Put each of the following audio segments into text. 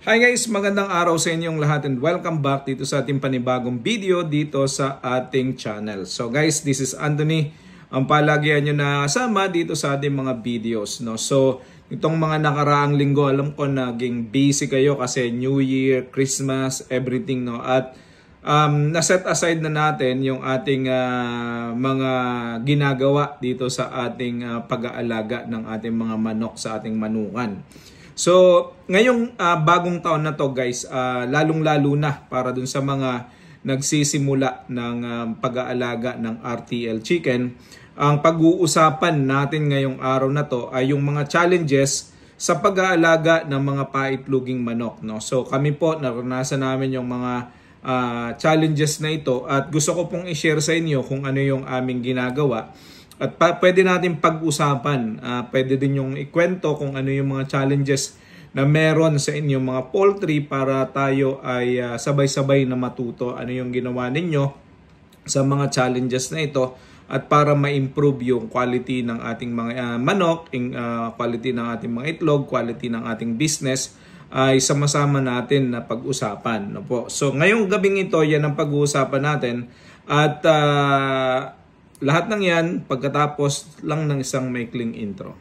Hi guys, magandang araw sa inyong lahat and welcome back dito sa ating panibagong video dito sa ating channel. So guys, this is Anthony. Ang palagyan nyo na kasama dito sa ating mga videos. No? So itong mga nakaraang linggo, alam ko naging busy kayo kasi New Year, Christmas, everything. No? At naset aside na natin yung ating mga ginagawa dito sa ating pag-aalaga ng ating mga manok sa ating manukan. So, ngayong bagong taon na to guys, lalong-lalo na para dun sa mga nagsisimula ng pag-aalaga ng RTL chicken, ang pag-uusapan natin ngayong araw na to ay yung mga challenges sa pag-aalaga ng mga paitloging manok. No? So, kami po, naranasan namin yung mga challenges na ito at gusto ko pong i-share sa inyo kung ano yung aming ginagawa. At pwede natin pag-usapan, pwede din yung ikwento kung ano yung mga challenges na meron sa inyong mga poultry para tayo ay sabay-sabay na matuto ano yung ginawa ninyo sa mga challenges na ito at para ma-improve yung quality ng ating mga manok, quality ng ating mga itlog, quality ng ating business ay sama-sama natin na pag-usapan. No po? So ngayong gabing ito, yan ang pag-uusapan natin at lahat ng yan pagkatapos lang ng isang maikling intro.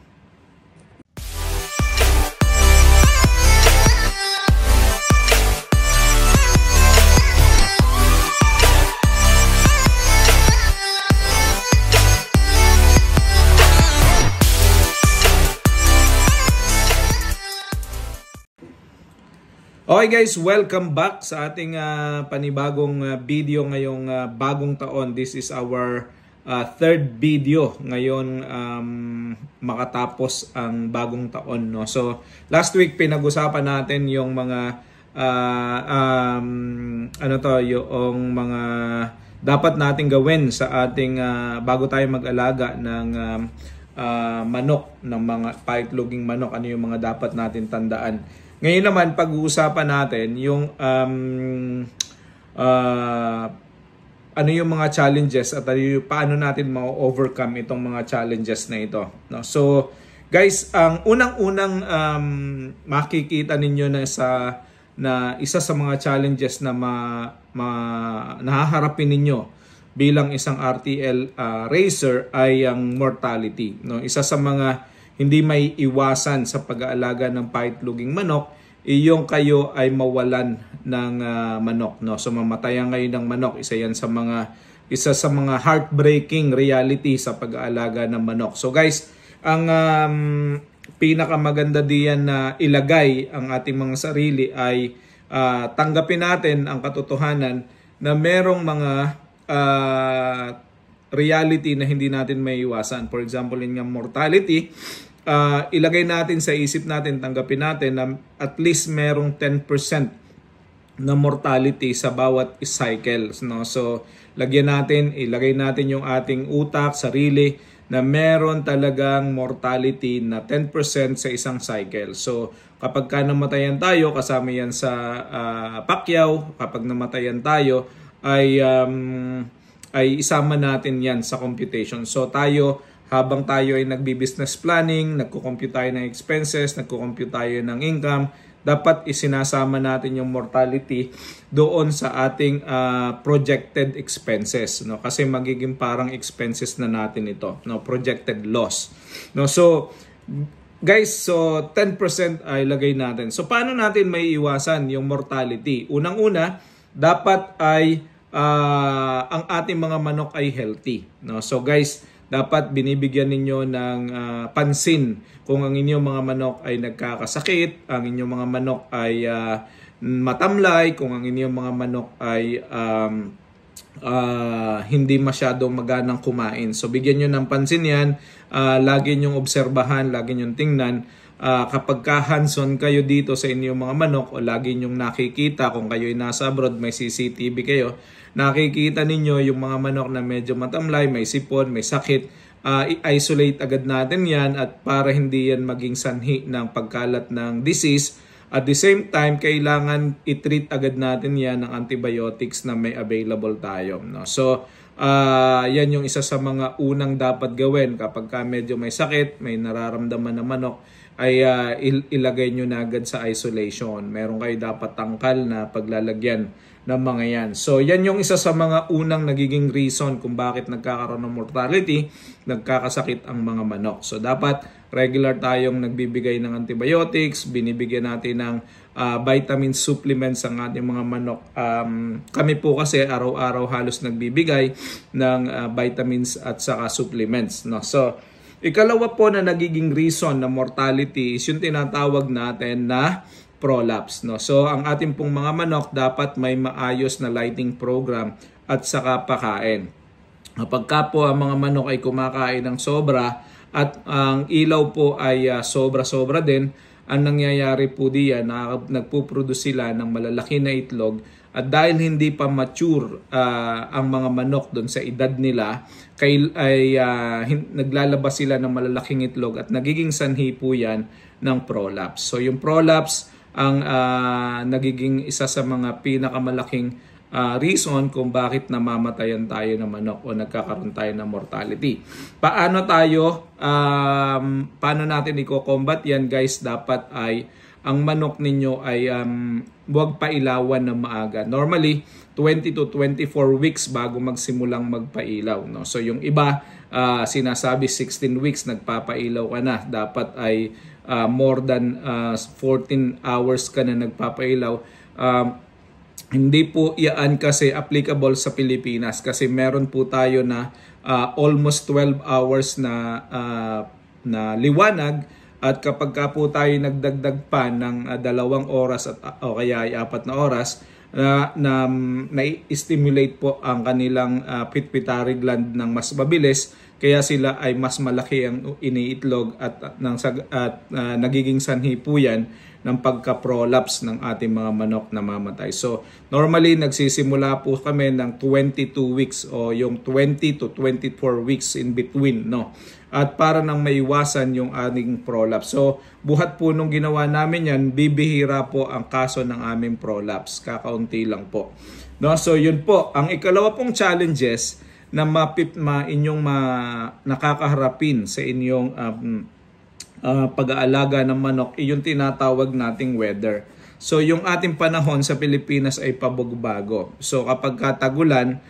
Okay guys, welcome back sa ating panibagong video ngayong bagong taon. This is our third video ngayon makatapos ang bagong taon. No? So last week pinag-usapan natin yung mga yung mga dapat nating gawin sa ating bago tayo mag-alaga ng manok, ng mga paitloging manok. Ano yung mga dapat natin tandaan. Ngayon naman pag-uusapan natin yung ano yung mga challenges at paano natin ma-overcome itong mga challenges na ito. No? So guys, ang unang-unang makikita ninyo na isa sa mga challenges na nahaharapin ninyo bilang isang RTL raiser ay ang mortality. No? Isa sa mga hindi may iwasan sa pag-aalaga ng paitloging manok, yung kayo ay mawalan ng manok. No? So mamatayan kayo ng manok. Isa sa mga heartbreaking reality sa pag-aalaga ng manok. So guys, ang pinakamaganda diyan na ilagay ang ating mga sarili ay tanggapin natin ang katotohanan na merong mga reality na hindi natin may iwasan. For example, yung mortality, ilagay natin sa isip natin, tanggapin natin na at least merong 10% na mortality sa bawat cycle. No? So, ilagay natin yung ating utak, sarili, na meron talagang mortality na 10% sa isang cycle. So, kapag namatayan tayo, kasama yan sa Pacquiao, kapag namatayan tayo, ay isama natin yan sa computation. So tayo, habang tayo ay nagbi-business planning, nagko-compute tayo ng expenses, nagko-compute tayo ng income, dapat isinasama natin yung mortality doon sa ating projected expenses. No? Kasi magiging parang expenses na natin ito. No? Projected loss. No? So, guys, 10% ay lagay natin. So, paano natin may iwasan yung mortality? Unang-una, dapat ay ang ating mga manok ay healthy. No? So guys, dapat binibigyan ninyo ng pansin kung ang inyong mga manok ay nagkakasakit, ang inyong mga manok ay matamlay, kung ang inyong mga manok ay hindi masyadong maganang kumain. So bigyan nyo ng pansin yan, lagi nyong obserbahan, lagi nyong tingnan. Kapag hands-on kayo dito sa inyong mga manok o lagi nyong nakikita kung kayo ay nasa abroad, may CCTV kayo, nakikita ninyo yung mga manok na medyo matamlay, may sipon, may sakit, i-isolate agad natin yan at para hindi yan maging sanhi ng pagkalat ng disease. At the same time, kailangan i-treat agad natin yan ng antibiotics na may available tayo. No? So, yan yung isa sa mga unang dapat gawin kapag medyo may sakit, may nararamdaman na manok. ay ilagay nyo na agad sa isolation. Meron kayo dapat tangkal na paglalagyan ng mga yan. So yan yung isa sa mga unang nagiging reason kung bakit nagkakaroon ng mortality, nagkakasakit ang mga manok. So dapat regular tayong nagbibigay ng antibiotics, binibigyan natin ng vitamin supplements ang ating mga manok. Kami po kasi araw-araw halos nagbibigay ng vitamins at saka supplements. No? So ikalawa po na nagiging reason na mortality is yung tinatawag natin na prolapse. No? So ang ating pong mga manok dapat may maayos na lighting program at saka pakain. Kapag ka po ang mga manok ay kumakain ng sobra at ang ilaw po ay sobra-sobra din, ang nangyayari po diyan na nagpuproduce sila ng malalaki na itlog at dahil hindi pa mature ang mga manok doon sa edad nila, naglalabas sila ng malalaking itlog at nagiging sanhi po yan ng prolapse. So yung prolapse ang nagiging isa sa mga pinakamalaking reason kung bakit namamatayan tayo ng manok o nagkakaroon tayo ng mortality. Paano natin i-combat yan guys? Dapat ay ang manok ninyo ay huwag pailawan ng maaga. Normally 20 to 24 weeks bago magsimulang magpailaw. No? So yung iba sinasabi 16 weeks nagpapailaw ka na. Dapat ay more than 14 hours ka na nagpapailaw. Hindi po iyan kasi applicable sa Pilipinas kasi meron po tayo na almost 12 hours na liwanag at kapag ka po tayo nagdagdag pa ng 2 oras o kaya ay 4 na oras na na-stimulate po ang kanilang pituitary gland ng mas mabilis kaya sila ay mas malaki ang iniitlog at nagiging sanhi po yan ng pagka-prolapse ng ating mga manok na mamatay. So, normally nagsisimula po kami ng 22 weeks o yung 20 to 24 weeks in between, no? At para nang maiwasan yung ating prolapse. So, buhat po nung ginawa namin yan, bibihira po ang kaso ng aming prolapse. Kakaunti lang po. No? So, yun po. Ang ikalawa pong challenges na inyong nakakaharapin sa inyong pag-aalaga ng manok, yung tinatawag nating weather. So yung ating panahon sa Pilipinas ay pabagbago. So kapag katagulan,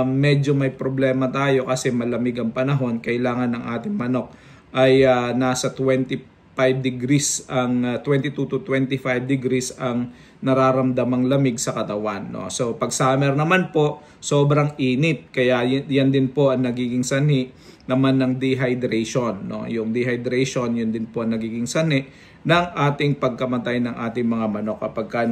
medyo may problema tayo kasi malamig ang panahon. Kailangan ng ating manok ay nasa 25 degrees, 22 to 25 degrees ang nararamdamang lamig sa katawan. No? So pag summer naman po, sobrang init. Kaya yan din po ang nagiging sanhi naman ng dehydration. No? Yung dehydration, yun din po ang nagiging sanhi ng ating pagkamatay ng ating mga manok kapag ka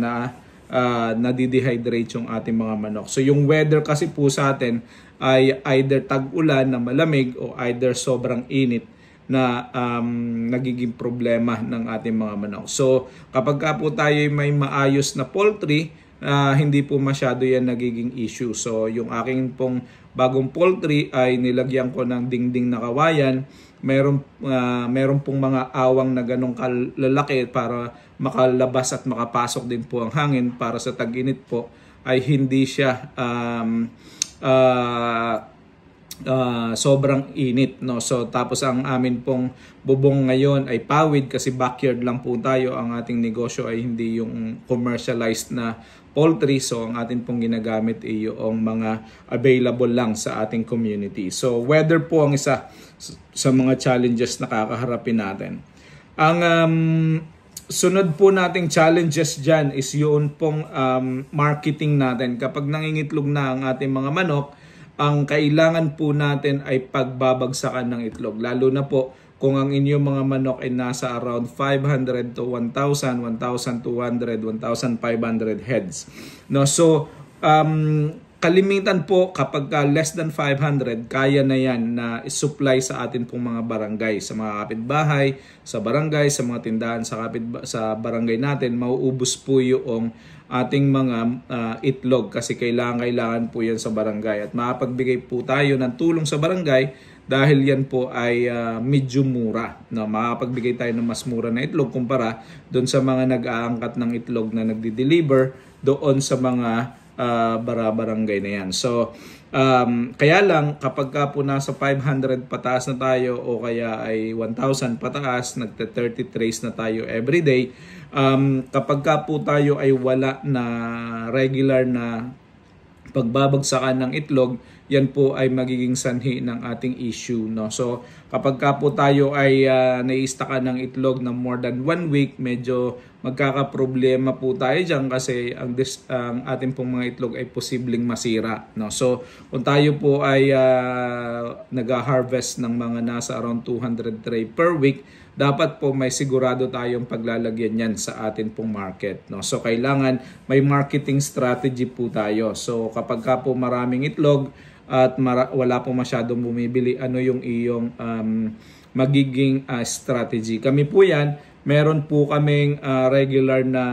nadidehydrate yung ating mga manok. So yung weather kasi po sa atin ay either tag-ulan na malamig o either sobrang init na nagiging problema ng ating mga manok. So kapag ka po tayo may maayos na poultry, hindi po masyado yan nagiging issue. So yung aking pong bagong poultry ay nilagyan ko ng dingding na kawayan. Meron pong mga awang na ganong kalalaki para makalabas at makapasok din po ang hangin para sa tag-init po ay hindi siya sobrang init, no? So tapos ang amin pong bubong ngayon ay pawid kasi backyard lang po tayo. Ang ating negosyo ay hindi yung commercialized na poultry, so ang atin pong ginagamit ay yung mga available lang sa ating community. So weather po ang isa sa mga challenges na kakaharapin natin. Ang sunod po nating challenges dyan is yun pong marketing natin. Kapag nangingitlog na ang ating mga manok, ang kailangan po natin ay pagbabagsakan ng itlog. Lalo na po kung ang inyong mga manok ay nasa around 500 to 1,000, 1,200, 1,500 heads. No, so kalimitan po kapag less than 500, kaya na yan na supply sa atin pong mga barangay, sa mga kapitbahay, sa barangay, sa mga tindahan sa barangay natin, mauubos po yung ating mga itlog kasi kailangan po yan sa barangay at makapagbigay po tayo ng tulong sa barangay dahil yan po ay medyo mura. No, makapagbigay tayo ng mas mura na itlog kumpara doon sa mga nag-aangkat ng itlog na nagdi-deliver doon sa mga barabarangay na yan. So kaya lang kapag ka po nasa 500 pataas na tayo o kaya ay 1,000 pataas, nagte-30 trays na tayo everyday, kapag ka po tayo ay wala na regular na pagbabagsakan ng itlog, yan po ay magiging sanhi ng ating issue, no? So kapag ka po tayo ay naiistakan ng itlog ng more than 1 week, medyo magkakaproblema po tayo dyan kasi ang ating pong mga itlog ay posibleng masira, no? So kung tayo po ay nag-harvest ng mga nasa around 200 tray per week, dapat po may sigurado tayong paglalagyan yan sa atin pong market, no? So kailangan may marketing strategy po tayo. So kapag ka po maraming itlog at wala po masyadong bumibili, ano yung iyong magiging strategy? Kami po yan, meron po kaming regular na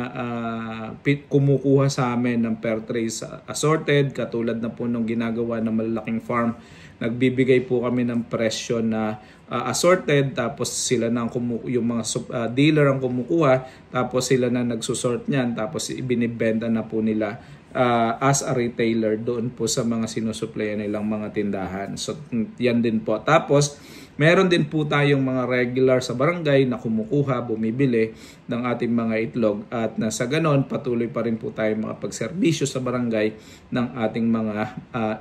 kumukuha sa amin ng per trays assorted, katulad na po nung ginagawa ng malalaking farm. Nagbibigay po kami ng presyo na assorted, tapos sila na yung mga dealer ang kumukuha, tapos sila na nagsusort niyan, tapos ibinibenta na po nila as a retailer doon po sa mga sinusuplayan nilang mga tindahan. So yan din po. Tapos meron din po tayong mga regular sa barangay na kumukuha, bumibili ng ating mga itlog, at na sa ganon patuloy pa rin po tayo makapagserbisyo sa barangay ng ating mga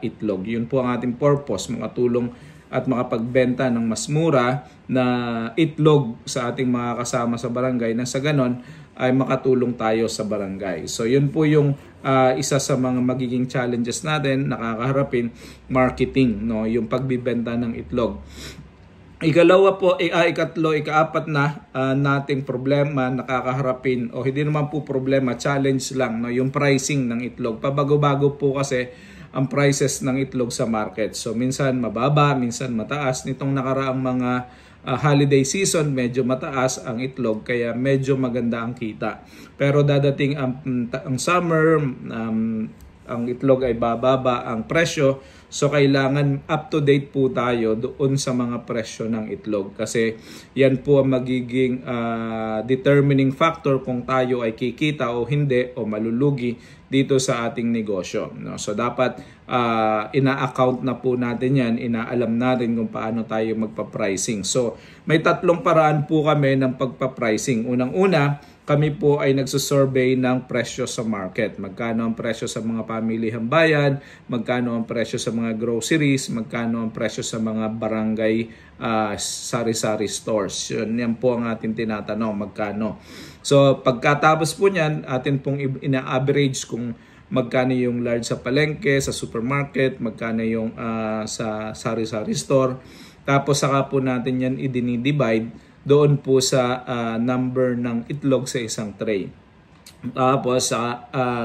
itlog. Yun po ang ating purpose, makatulong at makapagbenta ng mas mura na itlog sa ating mga kasama sa barangay, na sa ganon ay makatulong tayo sa barangay. So yun po yung isa sa mga magiging challenges natin nakakaharapin, marketing, no, yung pagbibenta ng itlog. Ikalawa po, ikatlo, ikaapat na nating problema nakakaharapin, o hindi naman po problema, challenge lang, no, yung pricing ng itlog. Pabago-bago po kasi ang prices ng itlog sa market. So minsan mababa, minsan mataas. Nitong nakaraang mga holiday season, medyo mataas ang itlog, kaya medyo maganda ang kita. Pero dadating ang summer, ang itlog ay bababa ang presyo. So kailangan up to date po tayo doon sa mga presyo ng itlog, kasi yan po ang magiging determining factor kung tayo ay kikita o hindi, o malulugi dito sa ating negosyo, no? So dapat ina-account na po natin yan, inaalam natin kung paano tayo magpa-pricing. So may tatlong paraan po kami ng pagpa-pricing. Unang-una, kami po ay nagsusurvey ng presyo sa market. Magkano ang presyo sa mga pamilihang bayan, magkano ang presyo sa mga groceries, magkano ang presyo sa mga barangay sari-sari stores. Yan po ang ating tinatanong, magkano. So pagkatapos po niyan, atin pong ina-average kung magkano yung large sa palengke, sa supermarket, magkano yung sa sari-sari store. Tapos saka po natin yan i-divide doon po sa number ng itlog sa isang tray. Tapos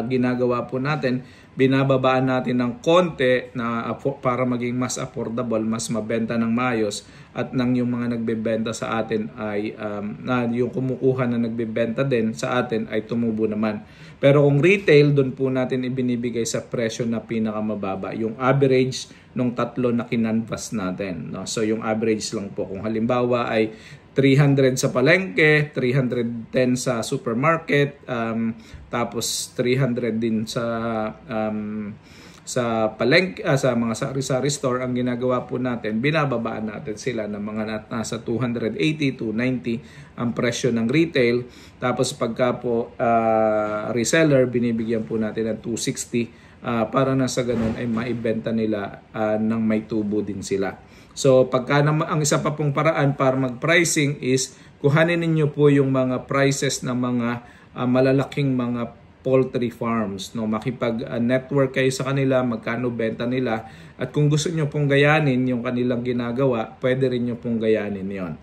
ginagawa po natin, binababaan natin ng konti na para maging mas affordable, mas mabenta ng maayos, at nang yung mga nagbebenta sa atin ay yung kumukuha na nagbebenta din sa atin ay tumubo naman. Pero kung retail, doon po natin ibinibigay sa presyo na pinakamababa, yung average ng tatlo na kinanvas natin, no? So yung average lang po, kung halimbawa ay 300 sa palengke, 310 sa supermarket, tapos 300 din sa palengke, sa mga sari-sari store, ang ginagawa po natin, binababaan natin sila ng mga nasa 280 to 90 ang presyo ng retail. Tapos pagka po reseller, binibigyan po natin ng 260 para na sa ganun ay maibenta nila ng may tubo din sila. So pagka ang isa pa pong paraan para mag-pricing is kuhanin ninyo po yung mga prices ng mga malalaking mga poultry farms, no? Makipag-network kayo sa kanila, magkano benta nila, at kung gusto niyo pong gayanin yung kanilang ginagawa, pwede rin niyo pong gayanin yon.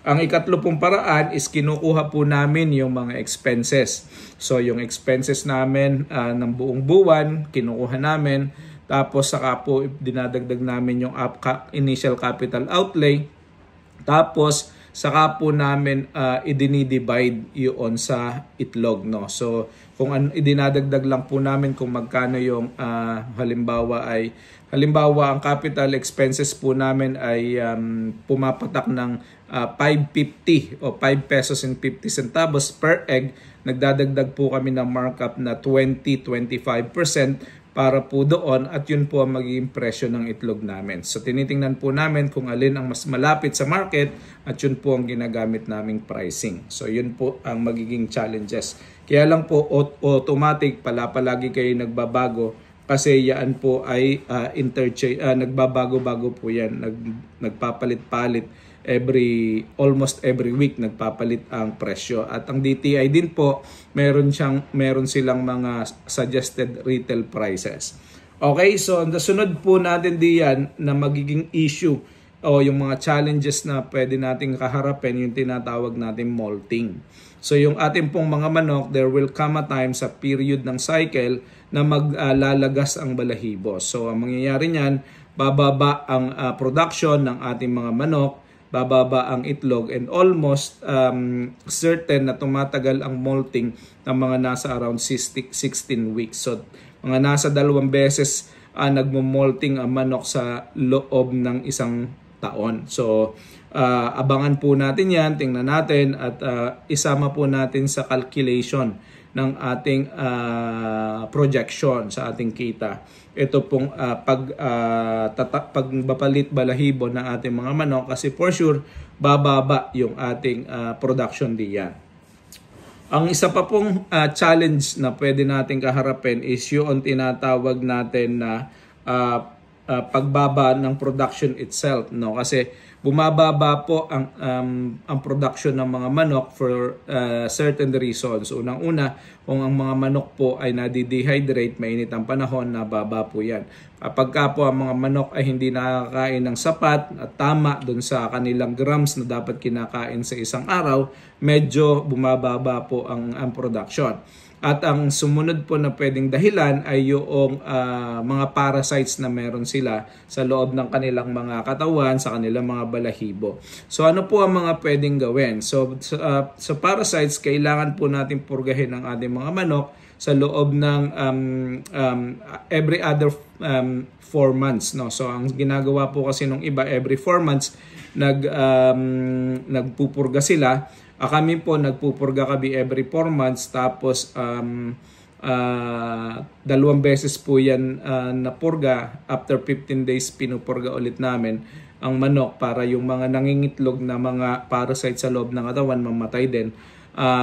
Ang ikatlo pong paraan is kinukuha po namin yung mga expenses. So yung expenses namin ng buong buwan, kinukuha namin. Tapos saka po dinadagdag namin yung initial capital outlay. Tapos saka po namin idinidivide yun sa itlog, no? So kung idinadagdag lang po namin kung magkano yung halimbawa ang capital expenses po namin ay pumapatak ng 5.50 o 5 pesos and 50 centavos per egg. Nagdadagdag po kami ng markup na 20-25% para po doon at yun po ang magiging presyo ng itlog namin. So tinitingnan po namin kung alin ang mas malapit sa market at yun po ang ginagamit naming pricing. So yun po ang magiging challenges. Kaya lang po automatic palagi kayo nagbabago kasi yan po ay nagbabago-bago po yan, nagpapalit-palit almost every week nagpapalit ang presyo. At ang DTI din po, meron silang mga suggested retail prices. Okay, so ang sunod po natin diyan na magiging issue o yung mga challenges na pwede nating kaharapin, yung tinatawag nating molting. So yung ating pong mga manok, there will come a time sa period ng cycle na maglalagas ang balahibo. So ang mangyayari niyan, bababa ang production ng ating mga manok, bababa ang itlog, and almost certain na tumatagal ang molting ng mga nasa around 16 weeks. So mga nasa 2 beses nagmo-molting ang manok sa loob ng isang taon. So abangan po natin yan, tingnan natin at isama po natin sa calculation ng ating projection sa ating kita. Ito pong pagbapalit balahibo ng ating mga manok kasi for sure bababa yung ating production diyan. Ang isa pa pong challenge na pwede natin kaharapin is yung tinatawag natin na pagbaba ng production itself, no? Kasi bumababa po ang production ng mga manok for certain reasons. Unang-una, kung ang mga manok po ay nadi-dehydrate, mainit ang panahon, nababa po yan. Kapag po ang mga manok ay hindi nakakain ng sapat at tama dun sa kanilang grams na dapat kinakain sa isang araw, medyo bumababa po ang production. At ang sumunod po na pwedeng dahilan ay yung mga parasites na meron sila sa loob ng kanilang mga katawan, sa kanilang mga balahibo. So ano po ang mga pwedeng gawin? So sa parasites, kailangan po natin purgahin ang ating mga manok sa loob ng every other 4 months. No? So ang ginagawa po kasi nung iba, every 4 months nagpupurga sila. Kami po nagpupurga kami every 4 months, tapos 2 beses po yan napurga. After 15 days pinupurga ulit namin ang manok para yung mga nangingitlog na mga parasite sa loob ng katawan mamatay din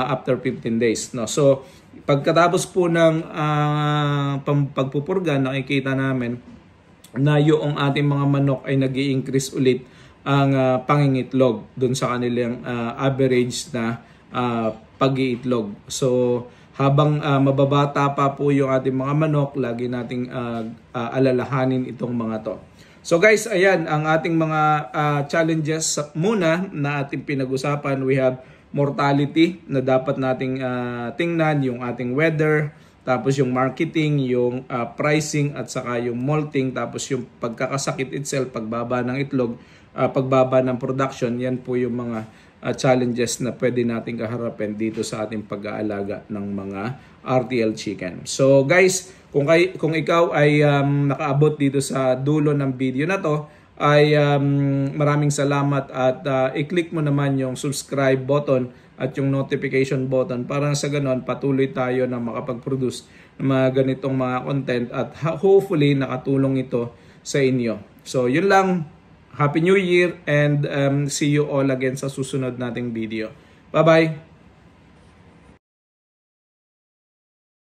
after 15 days. No? So pagkatapos po ng pagpupurga, nakikita namin na yung ating mga manok ay nag-i-increase ulit ang pangingitlog dun sa kanilang average na pag-iitlog. So habang mababata pa po yung ating mga manok, lagi nating alalahanin itong mga to. So guys, ayan ang ating mga challenges muna na ating pinag-usapan. We have mortality na dapat nating tingnan, yung ating weather, tapos yung marketing, yung pricing at saka yung molting, tapos yung pagkakasakit itself, pagbaba ng itlog, pagbaba ng production. Yan po yung mga challenges na pwede natin kaharapin dito sa ating pag-aalaga ng mga RTL chicken. So guys, kung ikaw ay nakaabot dito sa dulo ng video na to, ay maraming salamat at i-click mo naman yung subscribe button at yung notification button para sa ganon patuloy tayo na makapag-produce ng mga ganitong mga content at hopefully nakatulong ito sa inyo. So yun lang. Happy New Year and see you all again sa susunod nating video. Bye-bye!